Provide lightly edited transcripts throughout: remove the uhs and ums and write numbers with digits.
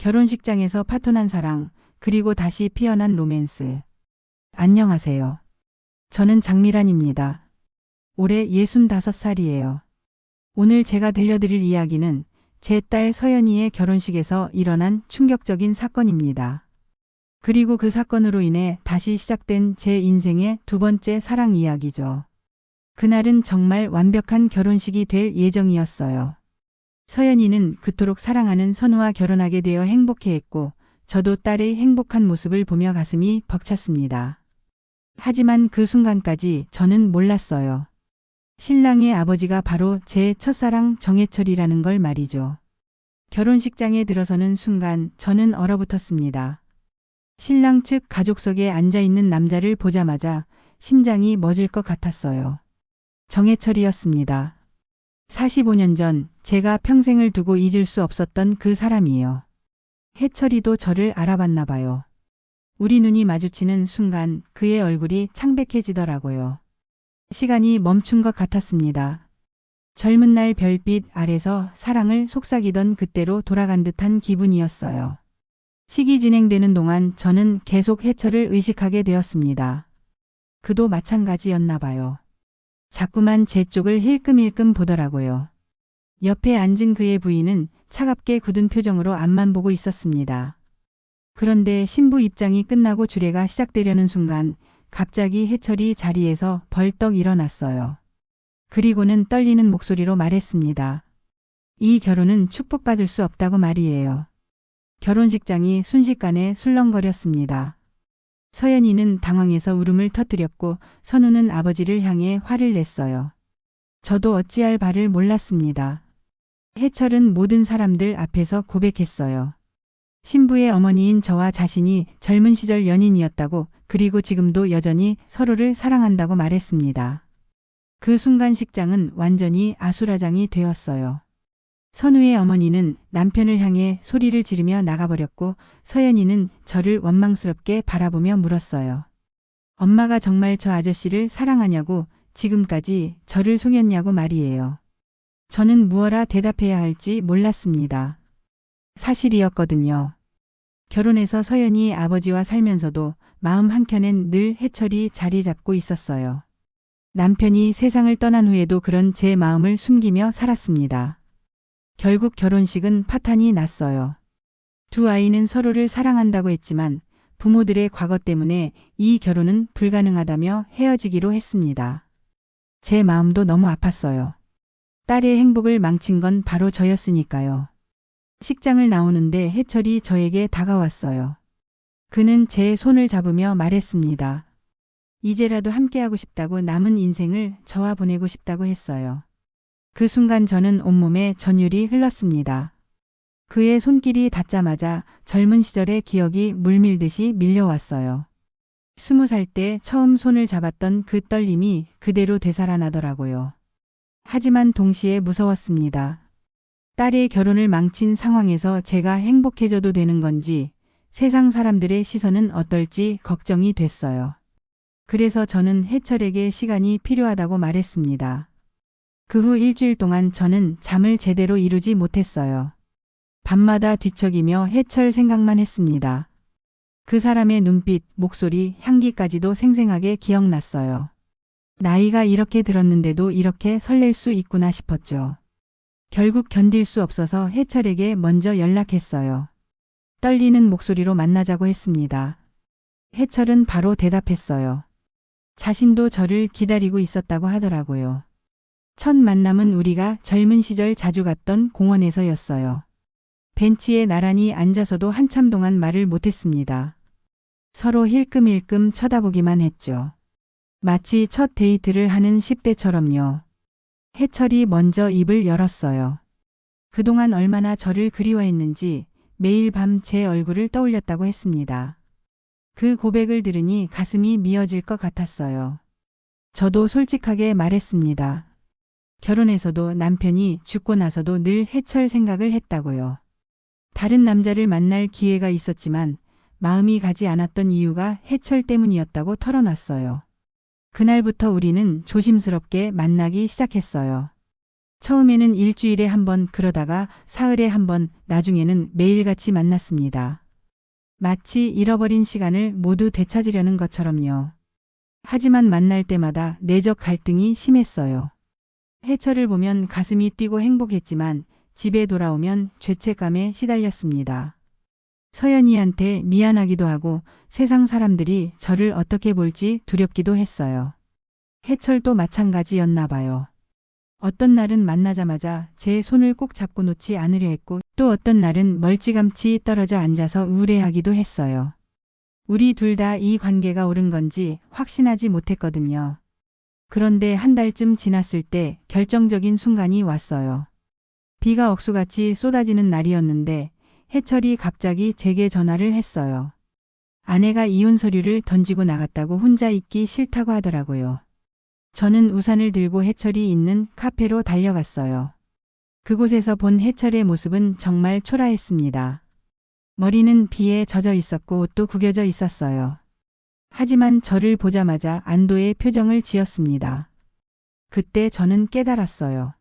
결혼식장에서 파토난 사랑, 그리고 다시 피어난 로맨스. 안녕하세요. 저는 장미란입니다. 올해 65살이에요. 오늘 제가 들려드릴 이야기는 제 딸 서연이의 결혼식에서 일어난 충격적인 사건입니다. 그리고 그 사건으로 인해 다시 시작된 제 인생의 두 번째 사랑 이야기죠. 그날은 정말 완벽한 결혼식이 될 예정이었어요. 서연이는 그토록 사랑하는 선우와 결혼하게 되어 행복해했고, 저도 딸의 행복한 모습을 보며 가슴이 벅찼습니다. 하지만 그 순간까지 저는 몰랐어요. 신랑의 아버지가 바로 제 첫사랑 정해철이라는 걸 말이죠. 결혼식장에 들어서는 순간 저는 얼어붙었습니다. 신랑 측 가족석에 앉아있는 남자를 보자마자 심장이 멎을 것 같았어요. 정해철이었습니다. 45년 전 제가 평생을 두고 잊을 수 없었던 그 사람이에요. 해철이도 저를 알아봤나 봐요. 우리 눈이 마주치는 순간 그의 얼굴이 창백해지더라고요. 시간이 멈춘 것 같았습니다. 젊은 날 별빛 아래서 사랑을 속삭이던 그때로 돌아간 듯한 기분이었어요. 식이 진행되는 동안 저는 계속 해철을 의식하게 되었습니다. 그도 마찬가지였나 봐요. 자꾸만 제 쪽을 힐끔힐끔 보더라고요. 옆에 앉은 그의 부인은 차갑게 굳은 표정으로 앞만 보고 있었습니다. 그런데 신부 입장이 끝나고 주례가 시작되려는 순간 갑자기 해철이 자리에서 벌떡 일어났어요. 그리고는 떨리는 목소리로 말했습니다. 이 결혼은 축복받을 수 없다고 말이에요. 결혼식장이 순식간에 술렁거렸습니다. 서연이는 당황해서 울음을 터뜨렸고 선우는 아버지를 향해 화를 냈어요. 저도 어찌할 바를 몰랐습니다. 해철은 모든 사람들 앞에서 고백했어요. 신부의 어머니인 저와 자신이 젊은 시절 연인이었다고, 그리고 지금도 여전히 서로를 사랑한다고 말했습니다. 그 순간 식장은 완전히 아수라장이 되었어요. 선우의 어머니는 남편을 향해 소리를 지르며 나가버렸고 서연이는 저를 원망스럽게 바라보며 물었어요. 엄마가 정말 저 아저씨를 사랑하냐고, 지금까지 저를 속였냐고 말이에요. 저는 무엇라 대답해야 할지 몰랐습니다. 사실이었거든요. 결혼해서 서연이 아버지와 살면서도 마음 한켠엔 늘 해철이 자리 잡고 있었어요. 남편이 세상을 떠난 후에도 그런 제 마음을 숨기며 살았습니다. 결국 결혼식은 파탄이 났어요. 두 아이는 서로를 사랑한다고 했지만 부모들의 과거 때문에 이 결혼은 불가능하다며 헤어지기로 했습니다. 제 마음도 너무 아팠어요. 딸의 행복을 망친 건 바로 저였으니까요. 식장을 나오는데 해철이 저에게 다가왔어요. 그는 제 손을 잡으며 말했습니다. 이제라도 함께하고 싶다고, 남은 인생을 저와 보내고 싶다고 했어요. 그 순간 저는 온몸에 전율이 흘렀습니다. 그의 손길이 닿자마자 젊은 시절의 기억이 물밀듯이 밀려왔어요. 20살 때 처음 손을 잡았던 그 떨림이 그대로 되살아나더라고요. 하지만 동시에 무서웠습니다. 딸의 결혼을 망친 상황에서 제가 행복해져도 되는 건지, 세상 사람들의 시선은 어떨지 걱정이 됐어요. 그래서 저는 해철에게 시간이 필요하다고 말했습니다. 그 후 일주일 동안 저는 잠을 제대로 이루지 못했어요. 밤마다 뒤척이며 해철 생각만 했습니다. 그 사람의 눈빛, 목소리, 향기까지도 생생하게 기억났어요. 나이가 이렇게 들었는데도 이렇게 설렐 수 있구나 싶었죠. 결국 견딜 수 없어서 해철에게 먼저 연락했어요. 떨리는 목소리로 만나자고 했습니다. 해철은 바로 대답했어요. 자신도 저를 기다리고 있었다고 하더라고요. 첫 만남은 우리가 젊은 시절 자주 갔던 공원에서였어요. 벤치에 나란히 앉아서도 한참 동안 말을 못했습니다. 서로 힐끔힐끔 쳐다보기만 했죠. 마치 첫 데이트를 하는 10대처럼요. 해철이 먼저 입을 열었어요. 그동안 얼마나 저를 그리워했는지 매일 밤 제 얼굴을 떠올렸다고 했습니다. 그 고백을 들으니 가슴이 미어질 것 같았어요. 저도 솔직하게 말했습니다. 결혼해서도 남편이 죽고 나서도 늘 해철 생각을 했다고요. 다른 남자를 만날 기회가 있었지만 마음이 가지 않았던 이유가 해철 때문이었다고 털어놨어요. 그날부터 우리는 조심스럽게 만나기 시작했어요. 처음에는 일주일에 한 번, 그러다가 사흘에 한 번, 나중에는 매일같이 만났습니다. 마치 잃어버린 시간을 모두 되찾으려는 것처럼요. 하지만 만날 때마다 내적 갈등이 심했어요. 해철을 보면 가슴이 뛰고 행복했지만 집에 돌아오면 죄책감에 시달렸습니다. 서연이한테 미안하기도 하고 세상 사람들이 저를 어떻게 볼지 두렵기도 했어요. 해철도 마찬가지였나 봐요. 어떤 날은 만나자마자 제 손을 꼭 잡고 놓지 않으려 했고 또 어떤 날은 멀찌감치 떨어져 앉아서 우울해하기도 했어요. 우리 둘 다 이 관계가 옳은 건지 확신하지 못했거든요. 그런데 한 달쯤 지났을 때 결정적인 순간이 왔어요. 비가 억수같이 쏟아지는 날이었는데 해철이 갑자기 제게 전화를 했어요. 아내가 이혼 서류를 던지고 나갔다고 혼자 있기 싫다고 하더라고요. 저는 우산을 들고 해철이 있는 카페로 달려갔어요. 그곳에서 본 해철의 모습은 정말 초라했습니다. 머리는 비에 젖어 있었고 옷도 구겨져 있었어요. 하지만 저를 보자마자 안도의 표정을 지었습니다. 그때 저는 깨달았어요.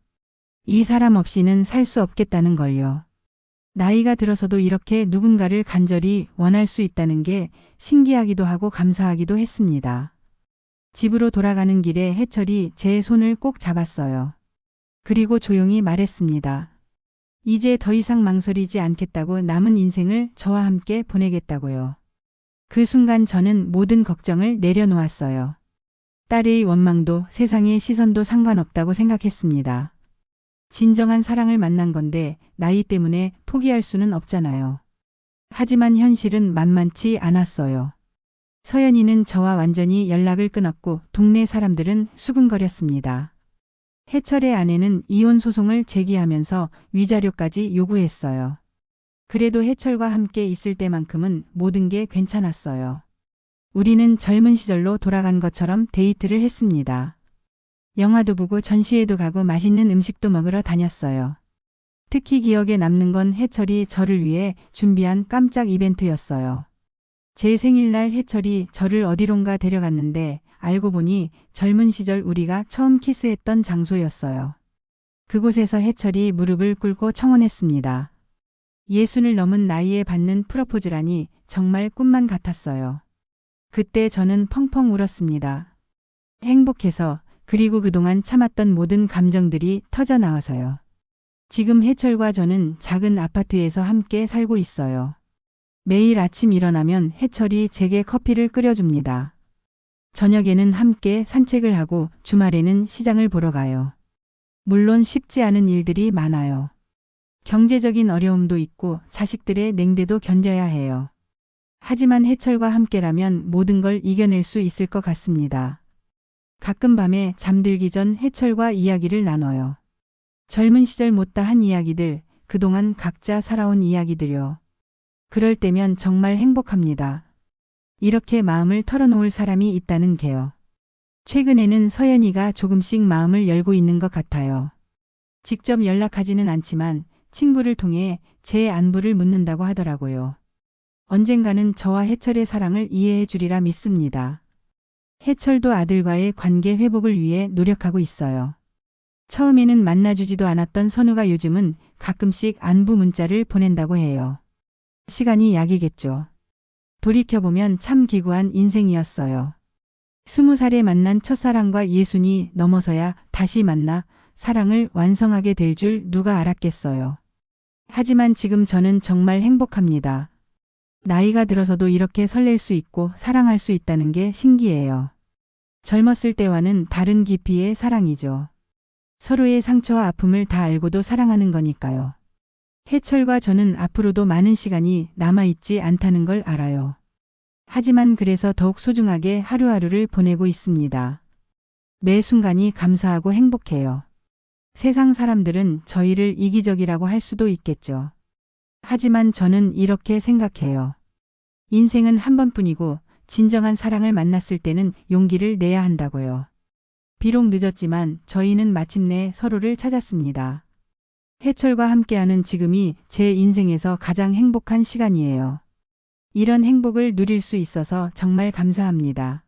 이 사람 없이는 살 수 없겠다는 걸요. 나이가 들어서도 이렇게 누군가를 간절히 원할 수 있다는 게 신기하기도 하고 감사하기도 했습니다. 집으로 돌아가는 길에 해철이 제 손을 꼭 잡았어요. 그리고 조용히 말했습니다. 이제 더 이상 망설이지 않겠다고 남은 인생을 저와 함께 보내겠다고요. 그 순간 저는 모든 걱정을 내려놓았어요. 딸의 원망도 세상의 시선도 상관없다고 생각했습니다. 진정한 사랑을 만난 건데 나이 때문에 포기할 수는 없잖아요. 하지만 현실은 만만치 않았어요. 서연이는 저와 완전히 연락을 끊었고 동네 사람들은 수군거렸습니다. 해철의 아내는 이혼 소송을 제기하면서 위자료까지 요구했어요. 그래도 해철과 함께 있을 때만큼은 모든 게 괜찮았어요. 우리는 젊은 시절로 돌아간 것처럼 데이트를 했습니다. 영화도 보고 전시회도 가고 맛있는 음식도 먹으러 다녔어요. 특히 기억에 남는 건 해철이 저를 위해 준비한 깜짝 이벤트였어요. 제 생일날 해철이 저를 어디론가 데려갔는데 알고 보니 젊은 시절 우리가 처음 키스했던 장소였어요. 그곳에서 해철이 무릎을 꿇고 청혼했습니다. 60을 넘은 나이에 받는 프러포즈라니 정말 꿈만 같았어요. 그때 저는 펑펑 울었습니다. 행복해서, 그리고 그동안 참았던 모든 감정들이 터져 나와서요. 지금 해철과 저는 작은 아파트에서 함께 살고 있어요. 매일 아침 일어나면 해철이 제게 커피를 끓여줍니다. 저녁에는 함께 산책을 하고 주말에는 시장을 보러 가요. 물론 쉽지 않은 일들이 많아요. 경제적인 어려움도 있고 자식들의 냉대도 견뎌야 해요. 하지만 해철과 함께라면 모든 걸 이겨낼 수 있을 것 같습니다. 가끔 밤에 잠들기 전 해철과 이야기를 나눠요. 젊은 시절 못다 한 이야기들, 그동안 각자 살아온 이야기들요. 그럴 때면 정말 행복합니다. 이렇게 마음을 털어놓을 사람이 있다는 게요. 최근에는 서연이가 조금씩 마음을 열고 있는 것 같아요. 직접 연락하지는 않지만 친구를 통해 제 안부를 묻는다고 하더라고요. 언젠가는 저와 해철의 사랑을 이해해 주리라 믿습니다. 해철도 아들과의 관계 회복을 위해 노력하고 있어요. 처음에는 만나주지도 않았던 선우가 요즘은 가끔씩 안부 문자를 보낸다고 해요. 시간이 약이겠죠. 돌이켜보면 참 기구한 인생이었어요. 20살에 만난 첫사랑과 60이 넘어서야 다시 만나 사랑을 완성하게 될 줄 누가 알았겠어요. 하지만 지금 저는 정말 행복합니다. 나이가 들어서도 이렇게 설렐 수 있고 사랑할 수 있다는 게 신기해요. 젊었을 때와는 다른 깊이의 사랑이죠. 서로의 상처와 아픔을 다 알고도 사랑하는 거니까요. 해철과 저는 앞으로도 많은 시간이 남아있지 않다는 걸 알아요. 하지만 그래서 더욱 소중하게 하루하루를 보내고 있습니다. 매 순간이 감사하고 행복해요. 세상 사람들은 저희를 이기적이라고 할 수도 있겠죠. 하지만 저는 이렇게 생각해요. 인생은 한 번뿐이고 진정한 사랑을 만났을 때는 용기를 내야 한다고요. 비록 늦었지만 저희는 마침내 서로를 찾았습니다. 해철과 함께하는 지금이 제 인생에서 가장 행복한 시간이에요. 이런 행복을 누릴 수 있어서 정말 감사합니다.